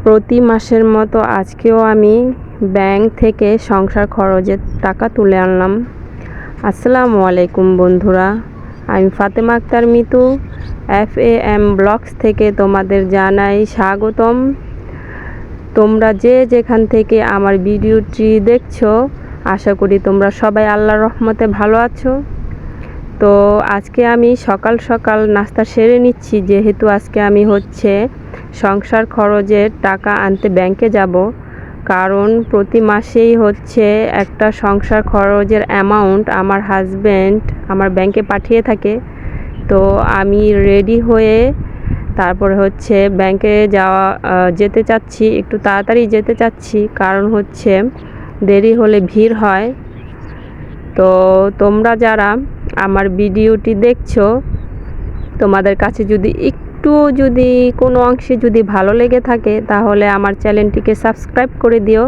প্রতি মাসের মতো আজকেও আমি ব্যাংক থেকে সংসার খরচের টাকা তুলে আনলাম। আসসালামু আলাইকুম বন্ধুরা, আমি ফাতেমা আক্তার মিতু FAM ব্লগস থেকে তোমাদের জানাই স্বাগতম। তোমরা যে যেখান থেকে আমার ভিডিওটি দেখছো, আশা করি তোমরা সবাই আল্লাহর রহমতে ভালো আছো। তো আজকে আমি সকাল সকাল নাস্তা সেরে নিচ্ছি, যেহেতু আজকে আমি সংসার খরচের টাকা আনতে ব্যাংকে যাব। কারণ প্রতি মাসেই একটা সংসার খরচের অ্যামাউন্ট আমার হাজব্যান্ড আমার ব্যাংকে পাঠিয়ে থাকে। তো আমি রেডি হয়ে তারপরে ব্যাংকে যেতে চাচ্ছি, একটু তাড়াতাড়ি যেতে চাচ্ছি, কারণ দেরি হলে ভিড় হয়। তো তোমরা যারা আমার ভিডিওটি দেখছো, তোমাদের কাছে যদি কোনো অংশে যদি ভালো লেগে থাকে, তাহলে আমার চ্যানেলটিকে সাবস্ক্রাইব করে দিও।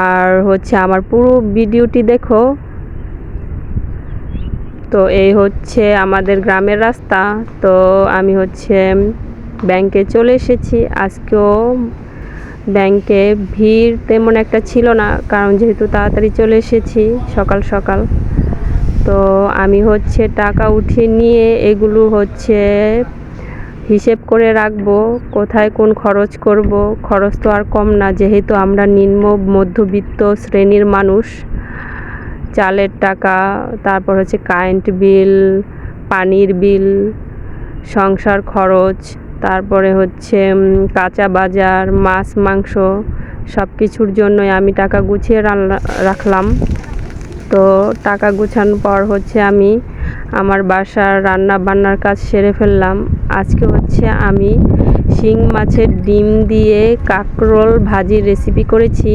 আর আমার পুরো ভিডিওটি দেখো। তো এই আমাদের গ্রামের রাস্তা। তো আমি ব্যাংকে চলে এসেছি। আজকেও ব্যাংকে ভিড় তেমন একটা ছিল না, কারণ যেহেতু তাড়াতাড়ি চলে এসেছি সকাল সকাল। তো আমি টাকা উঠিয়ে নিয়ে এগুলো হিসেব করে রাখবো, কোথায় কোন খরচ করব। খরচ তো আর কম না, যেহেতু আমরা নিম্ন মধ্যবিত্ত শ্রেণীর মানুষ। চালের টাকা, তারপর কারেন্ট বিল, পানির বিল, সংসার খরচ, তারপরে কাঁচা বাজার, মাছ মাংস, সব কিছুর জন্যই আমি টাকা গুছিয়ে রাখলাম। তো টাকা গুছানোর পর আমি আমার বাসার রান্না বান্নার কাজ সেরে ফেললাম। আজকে আমি শিং মাছের ডিম দিয়ে কাঁকরোল ভাজির রেসিপি করেছি।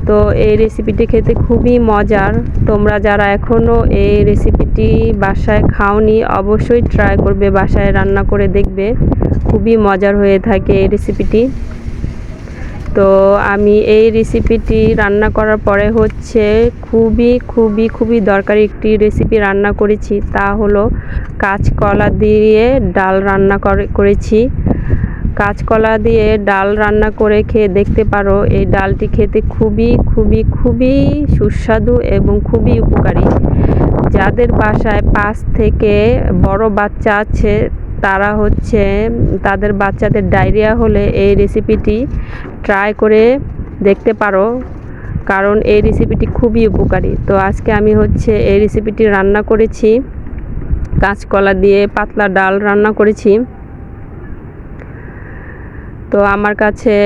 তো এই রেসিপিটি খেতে খুবই মজার। তোমরা যারা এখনও এই রেসিপিটি বাসায় খাওনি, অবশ্যই ট্রাই করবে, বাসায় রান্না করে দেখবে, খুবই মজার হয়ে থাকে এই রেসিপিটি। তো আমি এই রেসিপিটি রান্না করার পরে খুবই খুবই খুবই দরকারি একটি রেসিপি রান্না করেছি, তা হলো কাঁচকলা দিয়ে ডাল রান্না করেছি। কাঁচকলা দিয়ে ডাল রান্না করে খেয়ে দেখতে পারো। এই ডালটি খেতে খুবই খুবই খুবই সুস্বাদু এবং খুবই উপকারী। যাদের বাসায় 5 থেকে বড় বাচ্চা আছে, তারা তাদের বাচ্চাদের ডায়রিয়া হলে এই রেসিপিটি ট্রাই করে দেখতে পারো, কারণ এই রেসিপিটি খুবই উপকারী। তো আজকে আমি এই রেসিপিটি রান্না করেছি, কাঁচকলা দিয়ে পাতলা ডাল রান্না করেছি। তো আমার কাছে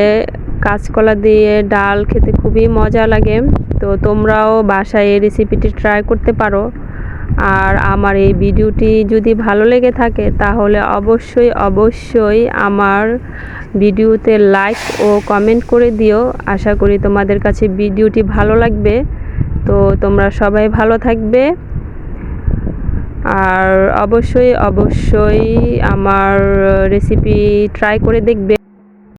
কাঁচকলা দিয়ে ডাল খেতে খুবই মজা লাগে। তো তোমরাও বাসায় এই রেসিপিটি ট্রাই করতে পারো। আর আমার এই ভিডিওটি যদি ভালো লেগে থাকে, তাহলে অবশ্যই অবশ্যই আমার ভিডিওতে লাইক ও কমেন্ট করে দিও। আশা করি তোমাদের কাছে ভিডিওটি ভালো লাগবে। তো তোমরা সবাই ভালো থাকবে, আর অবশ্যই অবশ্যই আমার রেসিপি ট্রাই করে দেখবে।